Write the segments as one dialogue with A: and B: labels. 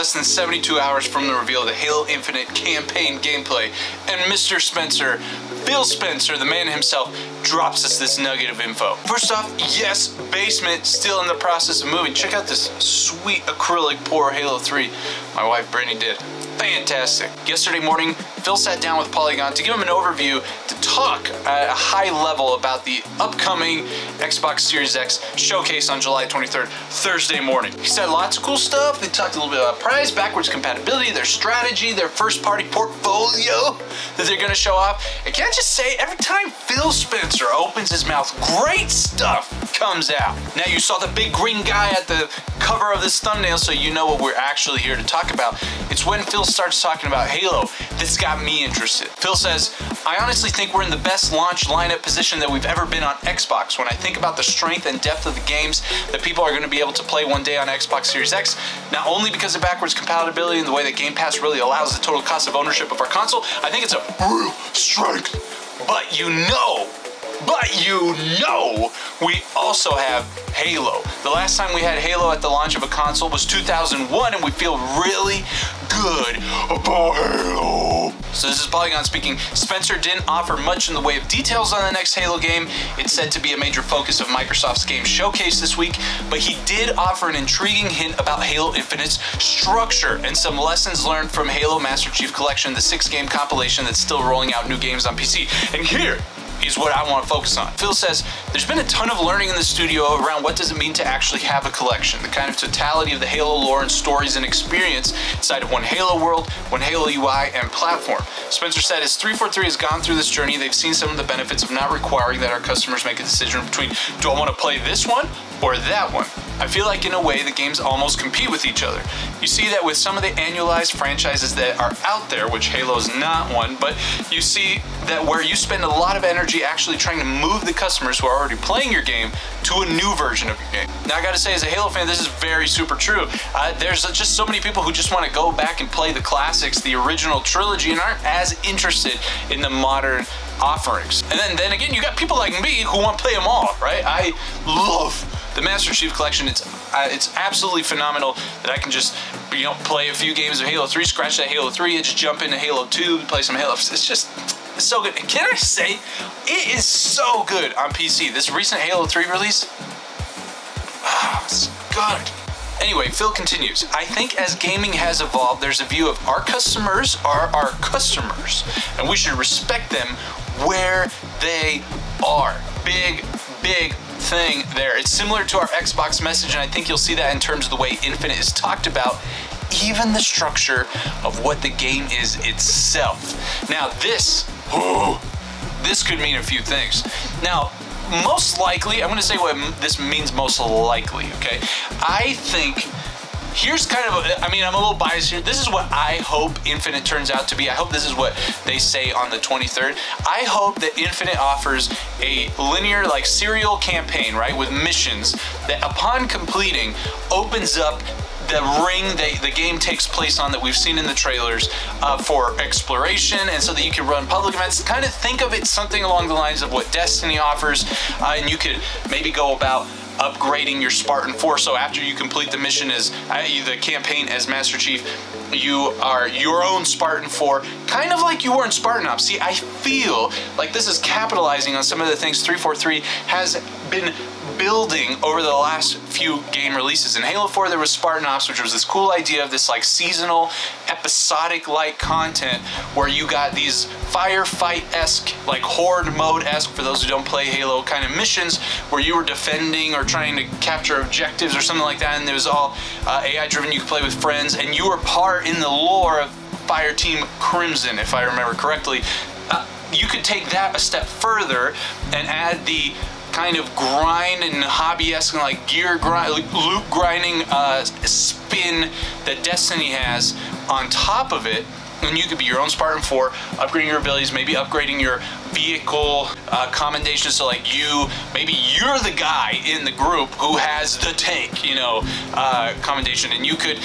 A: less than 72 hours from the reveal of the Halo Infinite campaign gameplay, and Mr. Spencer, Phil Spencer, the man himself, drops us this nugget of info. First off, yes, basement still in the process of moving. Check out this sweet acrylic pour Halo 3 my wife Brittany did. Fantastic. Yesterday morning, Phil sat down with Polygon to give him an overview, to talk at a high level about the upcoming Xbox Series X showcase on July 23rd, Thursday morning. He said lots of cool stuff. They talked a little bit about price, backwards compatibility, their strategy, their first-party portfolio that they're going to show off. And can I just say, every time Phil Spencer opens his mouth, great stuff comes out. Now, you saw the big green guy at the cover of this thumbnail, so you know what we're actually here to talk about. It's when Phil starts talking about Halo that's got me interested. Phil says, I honestly think we're in the best launch lineup position that we've ever been on Xbox. When I think about the strength and depth of the games that people are going to be able to play one day on Xbox Series X, not only because of backwards compatibility and the way that Game Pass really allows the total cost of ownership of our console, I think it's a real strength. But you know, we also have Halo. The last time we had Halo at the launch of a console was 2001, and we feel really good about Halo. So this is Polygon speaking. Spencer didn't offer much in the way of details on the next Halo game. It's said to be a major focus of Microsoft's game showcase this week, but he did offer an intriguing hint about Halo Infinite's structure and some lessons learned from Halo Master Chief Collection, the 6-game compilation that's still rolling out new games on PC. And here is what I want to focus on. Phil says, there's been a ton of learning in the studio around what does it mean to actually have a collection, the kind of totality of the Halo lore and stories and experience inside of one Halo world, one Halo UI and platform. Spencer said, as 343 has gone through this journey, they've seen some of the benefits of not requiring that our customers make a decision between, do I want to play this one or that one? I feel like in a way the games almost compete with each other. You see that with some of the annualized franchises that are out there, which Halo is not one, but you see that where you spend a lot of energy actually trying to move the customers who are already playing your game to a new version of your game. Now I gotta say, as a Halo fan, this is very super true. There's just so many people who just want to go back and play the classics, the original trilogy, and aren't as interested in the modern offerings. And then again, you got people like me who want to play them all, right? I love the Master Chief Collection. It's absolutely phenomenal that I can just, you know, play a few games of Halo 3, scratch that Halo 3, and just jump into Halo 2, play some Halo. It's just, it's so good. And can I say, it is so good on PC. This recent Halo 3 release, it's good. Anyway, Phil continues, I think as gaming has evolved, there's a view of our customers are our customers, and we should respect them where they are. Big thing there. It's similar to our Xbox message, and I think you'll see that in terms of the way Infinite is talked about, even the structure of what the game is itself. Now this could mean a few things. Now, most likely, I'm going to say what this means most likely, okay? I think, here's kind of, I'm a little biased here. This is what I hope Infinite turns out to be. I hope this is what they say on the 23rd. I hope that Infinite offers a linear, like, serial campaign, right, with missions that upon completing opens up the ring the game takes place on that we've seen in the trailers for exploration, and so that you can run public events. Kind of think of it something along the lines of what Destiny offers, and you could maybe go about upgrading your Spartan 4, so after you complete the mission as the campaign as Master Chief, you are your own Spartan 4, kind of like you were in Spartan Ops. See, I feel like this is capitalizing on some of the things 343 has been building over the last few game releases. In Halo 4, there was Spartan Ops, which was this cool idea of this like seasonal, episodic-like content where you got these firefight-esque, like horde mode-esque, for those who don't play Halo, kind of missions where you were defending or trying to capture objectives or something like that, and it was all AI-driven. You could play with friends, and you were part in the lore of Fireteam Crimson, if I remember correctly. You could take that a step further and add the kind of grind and hobby-esque, like gear grind, loot grinding spin that Destiny has on top of it, and you could be your own Spartan 4, upgrading your abilities, maybe upgrading your vehicle commendations. So like maybe you're the guy in the group who has the tank, you know, commendation, and you could,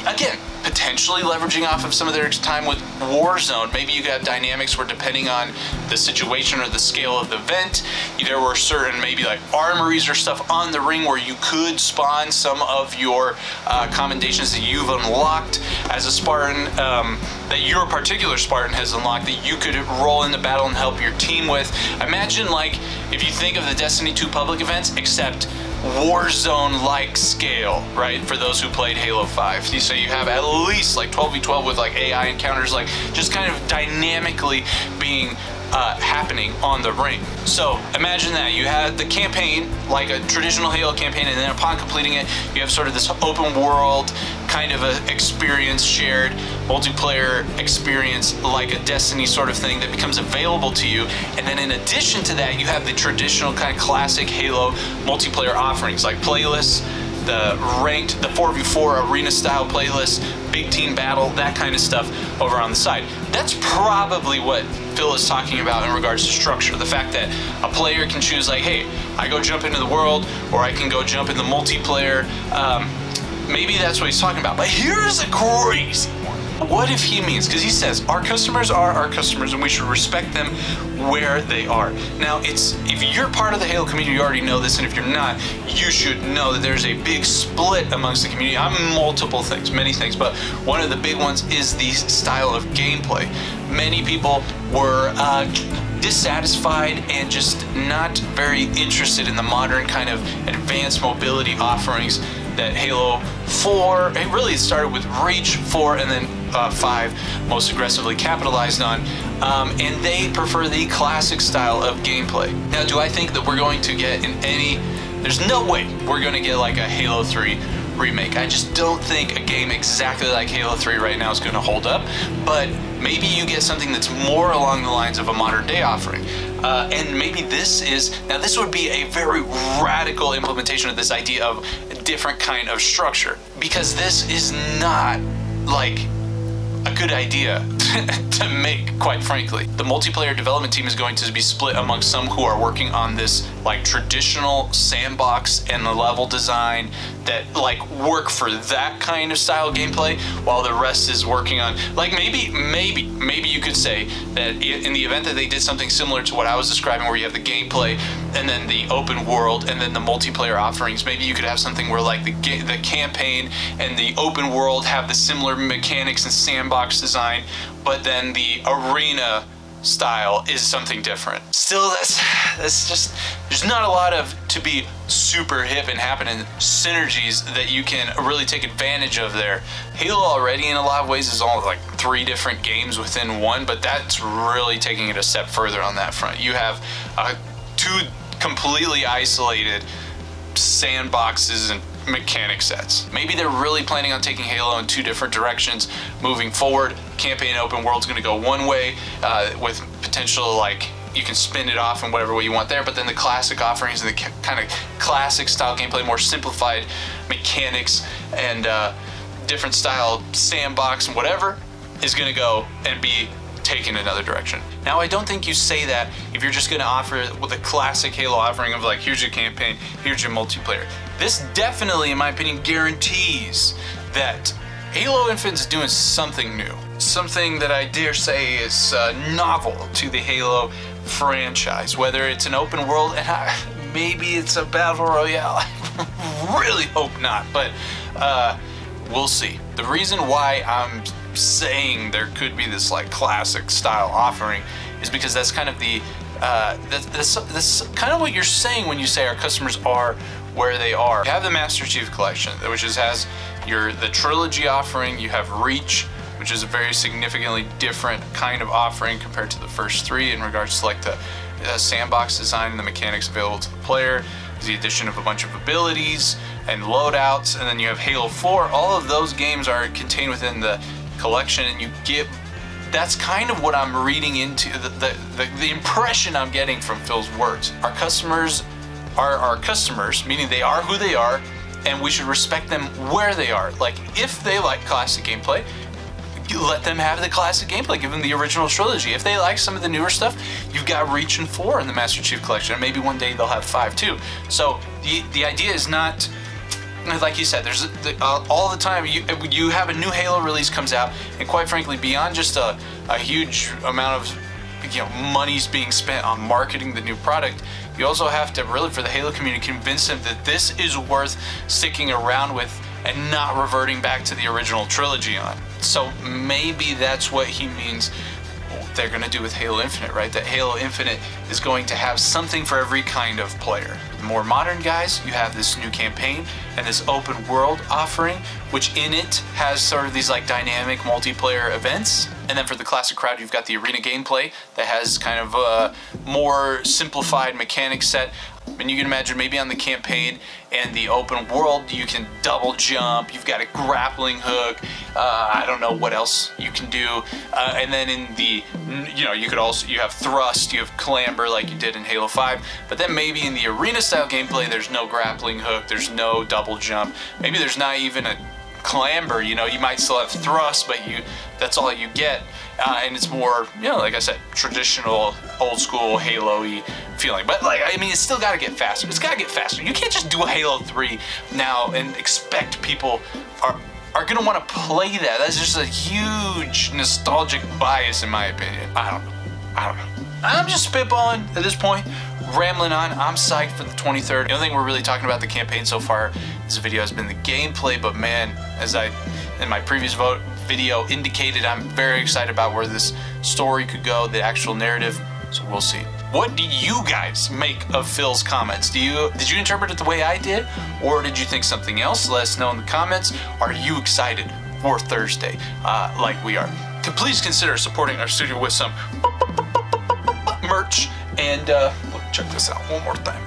A: again, potentially leveraging off of some of their time with Warzone. Maybe you could have dynamics where, depending on the situation or the scale of the event, there were certain maybe like armories or stuff on the ring where you could spawn some of your commendations that you've unlocked as a Spartan, that your particular Spartan has unlocked, that you could roll into battle and help your team with. Imagine, like, if you think of the Destiny 2 public events, except Warzone-like scale, right? For those who played Halo 5. So you have at least like 12v12 with like AI encounters, like just kind of dynamically being happening on the ring. So imagine that you had the campaign, like a traditional Halo campaign, and then upon completing it, you have sort of this open world kind of a experience, shared multiplayer experience, like a Destiny sort of thing that becomes available to you. And then in addition to that, you have the traditional kind of classic Halo multiplayer offerings, like playlists, the ranked, the 4v4 arena style playlist, big team battle, that kind of stuff over on the side. That's probably what Phil is talking about in regards to structure. The fact that a player can choose, like, hey, I go jump into the world, or I can go jump in the multiplayer. Maybe that's what he's talking about. But here's a crazy one. What if he means, because he says our customers are our customers and we should respect them where they are. Now, if you're part of the Halo community, you already know this, and if you're not, you should know that there's a big split amongst the community on multiple things, many things, but one of the big ones is the style of gameplay. Many people were dissatisfied and just not very interested in the modern kind of advanced mobility offerings that Halo 4, it really started with Reach 4 and then 5 most aggressively capitalized on, and they prefer the classic style of gameplay. Now, do I think that we're going to get there's no way we're going to get like a Halo 3 remake. I just don't think a game exactly like Halo 3 right now is going to hold up, but maybe you get something that's more along the lines of a modern day offering. And maybe this would be a very radical implementation of this idea of a different kind of structure, because this is not like a good idea to make, quite frankly. The multiplayer development team is going to be split amongst some who are working on this like traditional sandbox and the level design that like work for that kind of style gameplay, while the rest is working on, like, maybe you could say that in the event that they did something similar to what I was describing, where you have the gameplay and then the open world and then the multiplayer offerings, maybe you could have something where like the campaign and the open world have the similar mechanics and sandbox design, but then the arena style is something different. Still, that's just, there's not a lot of, to be super hip and happening, synergies that you can really take advantage of there. Halo already in a lot of ways is all like 3 different games within one, but that's really taking it a step further on that front. You have 2 completely isolated sandboxes and mechanic sets. Maybe they're really planning on taking Halo in 2 different directions moving forward. Campaign open world's going to go one way, with potential, like, you can spin it off in whatever way you want there, but then the classic offerings and the kind of classic style gameplay, more simplified mechanics and different style sandbox and whatever, is going to go and be taken another direction. Now, I don't think you say that if you're just going to offer with a classic Halo offering of like, here's your campaign, here's your multiplayer. This definitely, in my opinion, guarantees that Halo Infinite is doing something new. Something that I dare say is novel to the Halo franchise. Whether it's an open world, and maybe it's a battle royale. I really hope not, but we'll see. The reason why I'm saying there could be this like classic style offering is because that's kind of the that's kind of what you're saying when you say our customers are where they are. You have the Master Chief Collection, which has the trilogy offering. You have Reach, which is a very significantly different kind of offering compared to the first 3 in regards to like the sandbox design and the mechanics available to the player. The addition of a bunch of abilities and loadouts, and then you have Halo 4. All of those games are contained within the collection, and you get, that's kind of what I'm reading into, the impression I'm getting from Phil's words. Our customers are our customers, meaning they are who they are, and we should respect them where they are. Like, if they like classic gameplay, you let them have the classic gameplay, give them the original trilogy. If they like some of the newer stuff, you've got Reach and 4 in the Master Chief Collection, and maybe one day they'll have 5 too. So the idea is not, like you said, there's all the time you have a new Halo release comes out, and quite frankly, beyond just a huge amount of money's being spent on marketing the new product, you also have to really, for the Halo community, convince them that this is worth sticking around with and not reverting back to the original trilogy on. So maybe that's what he means they're going to do with Halo Infinite, right? That Halo Infinite is going to have something for every kind of player. The more modern guys, you have this new campaign and this open world offering, which in it has sort of these like dynamic multiplayer events. And then for the classic crowd, you've got the arena gameplay that has kind of a more simplified mechanic set. And you can imagine maybe on the campaign and the open world, you can double jump, you've got a grappling hook, I don't know what else you can do. And then in the, you have thrust, you have clamber like you did in Halo 5. But then maybe in the arena style gameplay, there's no grappling hook, there's no double jump. Maybe there's not even a clamber, you might still have thrust, but that's all you get. And it's more, like I said, traditional, old school Halo-y feeling. But it's still gotta get faster. It's gotta get faster. You can't just do a Halo 3 now and expect people are gonna wanna play that. That's just a huge nostalgic bias in my opinion. I don't know. I'm just spitballing at this point, rambling on. I'm psyched for the 23rd. The only thing we're really talking about the campaign so far in this video has been the gameplay, but man, as I, in my previous video indicated, I'm very excited about where this story could go, the actual narrative, so we'll see. What do you guys make of Phil's comments? Did you interpret it the way I did, or did you think something else? Let us know in the comments. Are you excited for Thursday, like we are? Please consider supporting our studio with some merch, and look, check this out one more time.